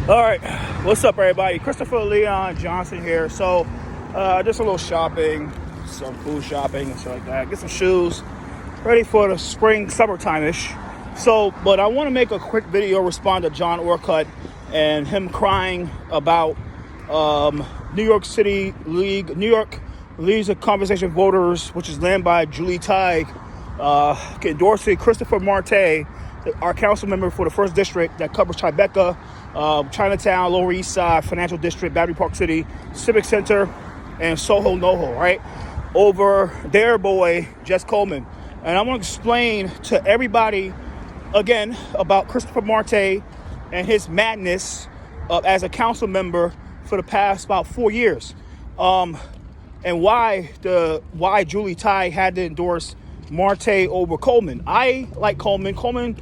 All right, what's up, everybody? Christopher Leon Johnson here. So, just a little shopping, some food shopping and stuff like that. Get some shoes, ready for the spring, summertime-ish. So, but I want to make a quick video, respond to John Orcutt and him crying about New York City League, New York Leagues of Conversation Voters, which is led by Julie Teig, endorsing Christopher Marte, our council member for the 1st District that covers Tribeca, Chinatown, Lower East Side, Financial District, Battery Park City, Civic Center, and Soho NoHo, right? Over their boy, Jess Coleman. And I want to explain to everybody, again, about Christopher Marte and his madness as a council member for the past about 4 years. And why Julie Teig had to endorse Marte over Coleman. I like Coleman. Coleman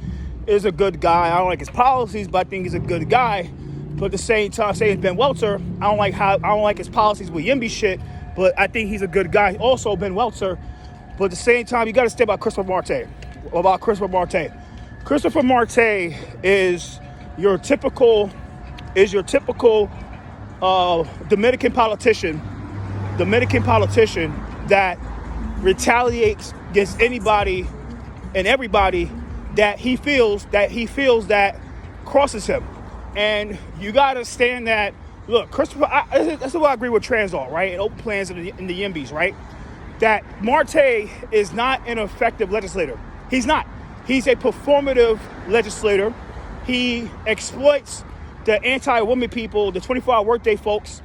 is a good guy. I don't like his policies, but I think he's a good guy. But at the same time, saying Ben Welter, I don't like his policies with Yimby shit, but I think he's a good guy. Also, Ben Welter. But at the same time, you got to stay about Christopher Marte. Christopher Marte is your typical Dominican politician that retaliates against anybody and everybody that he feels that crosses him. And you gotta understand that, look, Christopher, that's what I agree with Transall, right? And open plans in the Yimbys, right? That Marte is not an effective legislator. He's not. He's a performative legislator. He exploits the anti-woman people, the 24-hour workday folks,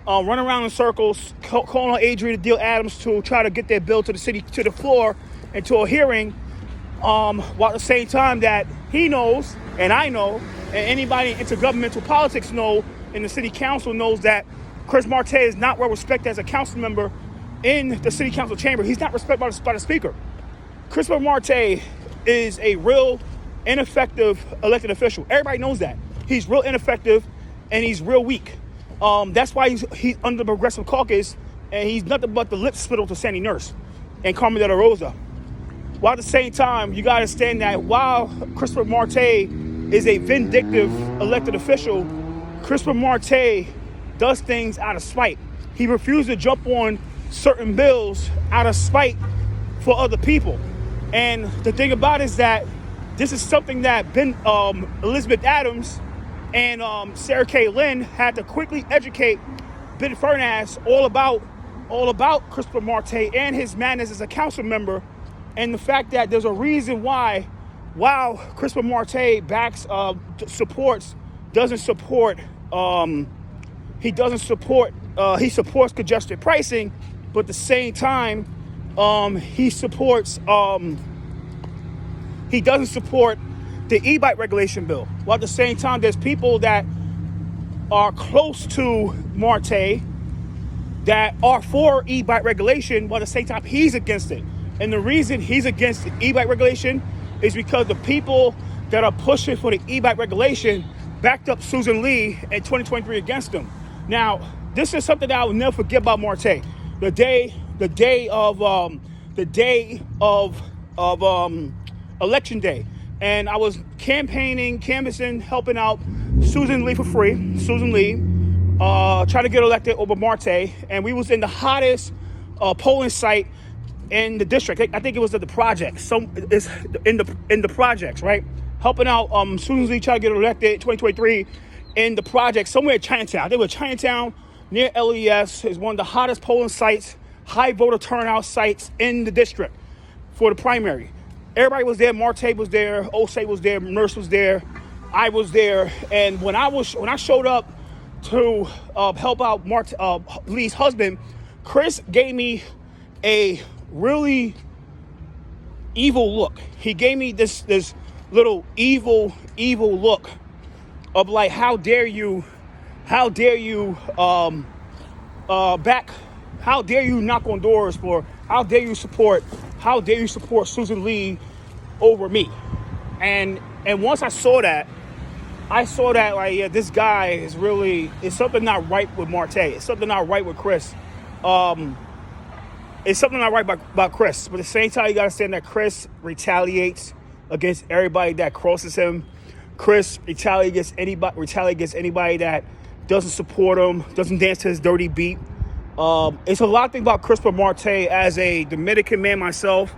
run around in circles, calling on Adrian Deal Adams to try to get their bill to the city, to the floor, and to a hearing, while at the same time that he knows, and I know, and anybody in intergovernmental politics know, and the city council knows that Chris Marte is not well respected as a council member in the city council chamber. He's not respected by the speaker. Christopher Marte is a real ineffective elected official. Everybody knows that. He's real ineffective, and he's real weak. That's why he's under the Progressive Caucus, and he's nothing but the lip spittle to Sandy Nurse and Carmen De La Rosa. While at the same time, you gotta understand that while Christopher Marte is a vindictive elected official, Christopher Marte does things out of spite. He refused to jump on certain bills out of spite for other people. And the thing about it is that this is something that Elizabeth Adams and Sarah K. Lynn had to quickly educate Ben Fernandez all about Christopher Marte and his madness as a council member, and the fact that there's a reason why, while Christopher Marte he supports congested pricing, but at the same time, he doesn't support the e-bike regulation bill. While at the same time, there's people that are close to Marte that are for e-bike regulation, while at the same time, he's against it. And the reason he's against the e-bike regulation is because the people that are pushing for the e-bike regulation backed up Susan Lee in 2023 against him. Now, this is something that I will never forget about Marte. The day of election day. And I was canvassing, helping out Susan Lee for free. Susan Lee, trying to get elected over Marte. And we was in the hottest polling site in the district. I think it was at the projects. It's in the projects, right? Helping out Susan Lee trying to get elected in 2023 in the projects somewhere in Chinatown. They were Chinatown near LES. Is one of the hottest polling sites, high voter turnout sites in the district for the primary. Everybody was there. Marte was there. Osei was there. Nurse was there. I was there. And when I showed up to help out Lee's husband, Chris gave me a really evil look. He gave me this little evil look of like, how dare you knock on doors for, how dare you support Susan Lee over me. And once I saw that like, yeah, this guy is something not right with Marte. It's something not right with Chris. It's something not right about Chris. But at the same time, you got to understand that Chris retaliates against everybody that crosses him. Chris retaliate against anybody that doesn't support him, doesn't dance to his dirty beat. It's a lot of things about Chris Marte as a Dominican man myself,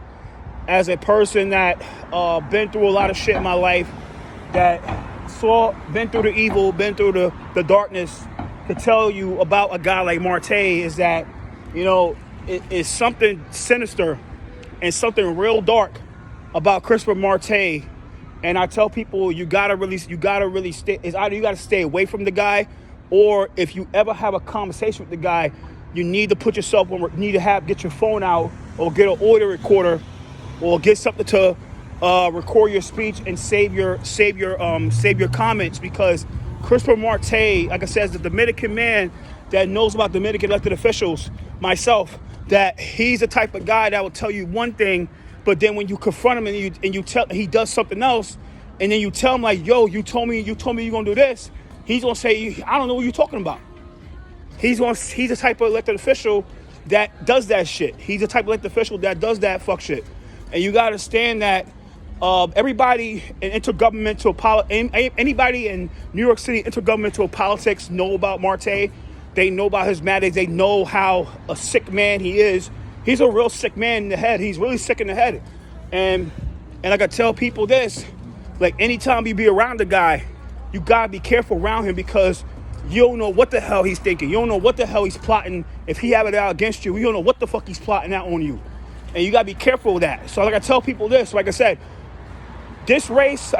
as a person that been through a lot of shit in my life, that been through the evil, been through the darkness, to tell you about a guy like Marte is that, it is something sinister and something real dark about Christopher Marte. And I tell people, you gotta really stay. It's either you gotta stay away from the guy, or if you ever have a conversation with the guy, you need to get your phone out, or get an audio recorder, or get something to record your speech and save your comments, because Christopher Marte, like I said, is the Dominican man that knows about Dominican elected officials, myself, that he's the type of guy that will tell you one thing, but then when you confront him and you tell he does something else, and then you tell him like, yo, you told me you're gonna do this, he's gonna say, I don't know what you're talking about. He's the type of elected official that does that shit. He's the type of elected official that does that fuck shit. And you gotta understand that everybody in anybody in New York City intergovernmental politics know about Marte. They know about his madness. They know how a sick man he is. He's a real sick man in the head. He's really sick in the head. And like I tell people this, like anytime you be around a guy, you gotta be careful around him, because you don't know what the hell he's thinking. You don't know what the hell he's plotting. If he have it out against you, you don't know what the fuck he's plotting out on you. And you gotta be careful with that. So like I tell people this, like I said, this race,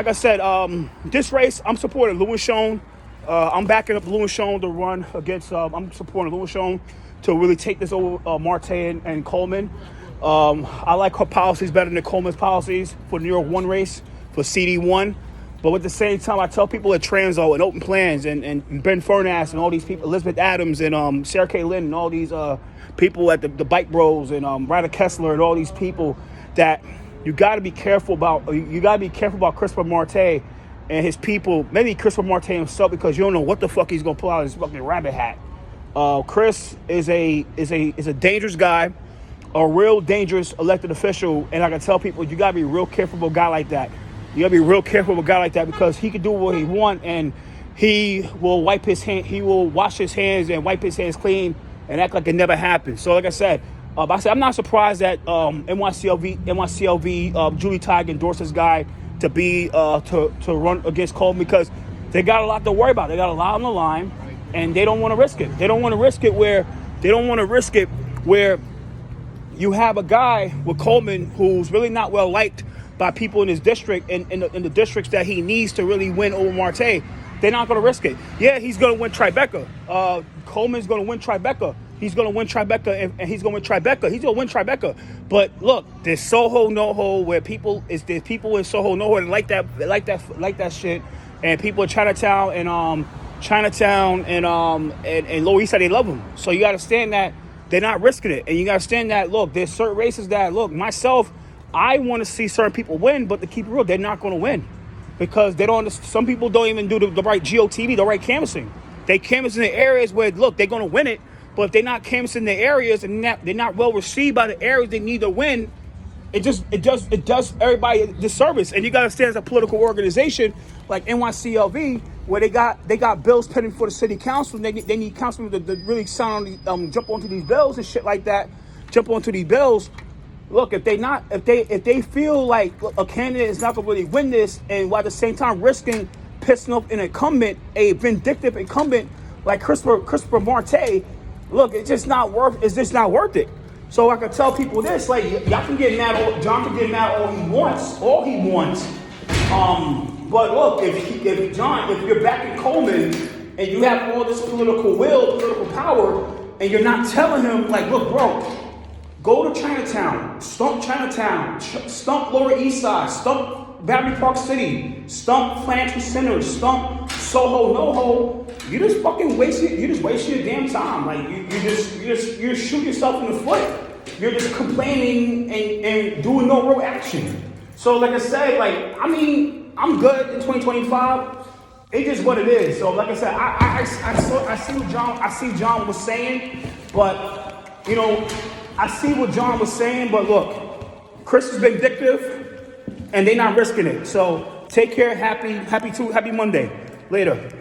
I'm supporting Louis Schoen. I'm backing up Louis Schoen to run against, I'm supporting Louis Schoen to really take this over Marte and Coleman. I like her policies better than Coleman's policies for the New York 1 race, for CD1. But at the same time, I tell people at Transo and Open Plans and Ben Furness and all these people, Elizabeth Adams and Sarah K. Lynn and all these people at the Bike Bros and Ryder Kessler and all these people, that you got to be careful about. You got to be careful about Christopher Marte and his people. Maybe Christopher Marte himself, because you don't know what the fuck he's gonna pull out of his fucking rabbit hat. Chris is a dangerous guy, a real dangerous elected official, and I can tell people, you gotta be real careful with a guy like that. You gotta be real careful with a guy like that, because he can do what he want, and he will wash his hands and wipe his hands clean and act like it never happened. So like I said, I'm not surprised that NYCLV Julie Tighe endorsed this guy to run against Coleman, because they got a lot to worry about. They got a lot on the line, and they don't want to risk it. They don't want to risk it where you have a guy with Coleman who's really not well liked by people in his district and in the districts that he needs to really win over Marte. They're not going to risk it. Yeah, he's going to win Tribeca. Coleman's going to win Tribeca. He's going to win Tribeca, and he's going to win Tribeca. He's going to win Tribeca. But look, there's Soho NoHo, where there's people in Soho NoHo that like that shit, and people in Chinatown and Lower East Side, they love them. So you got to understand that they're not risking it, and you got to understand that, look, there's certain races that, look, myself, I want to see certain people win, but to keep it real, they're not going to win, because they don't. Some people don't even do the right GOTV, the right canvassing. They canvass in the areas where, look, they're going to win it. But if they're not canvassing the areas and they're not well received by the areas they need to win, it does everybody a disservice. And you got to stand as a political organization like NYCLV, where they got bills pending for the city council, and they need councilmen to really jump onto these bills and shit like that. Jump onto these bills. Look, if they feel like a candidate is not going to really win this, and while at the same time risking pissing off an incumbent, a vindictive incumbent like Christopher Marte. Look, it's just not worth it. So I can tell people this, like, y'all can get mad, John can get mad all he wants. But look, if you're backing Coleman and you have all this political will, political power, and you're not telling him, like, look, bro, go to Chinatown, stump Lower East Side, stump Battery Park City, stump Plantation Center, stump Soho NoHo. You're just wasting your damn time. Like you shoot yourself in the foot. You're just complaining and doing no real action. So like I said, I'm good in 2025. It's just what it is. So like I said, I see what John was saying, but I see what John was saying, but look, Chris is vindictive, and they're not risking it. So take care. Happy Monday. Later.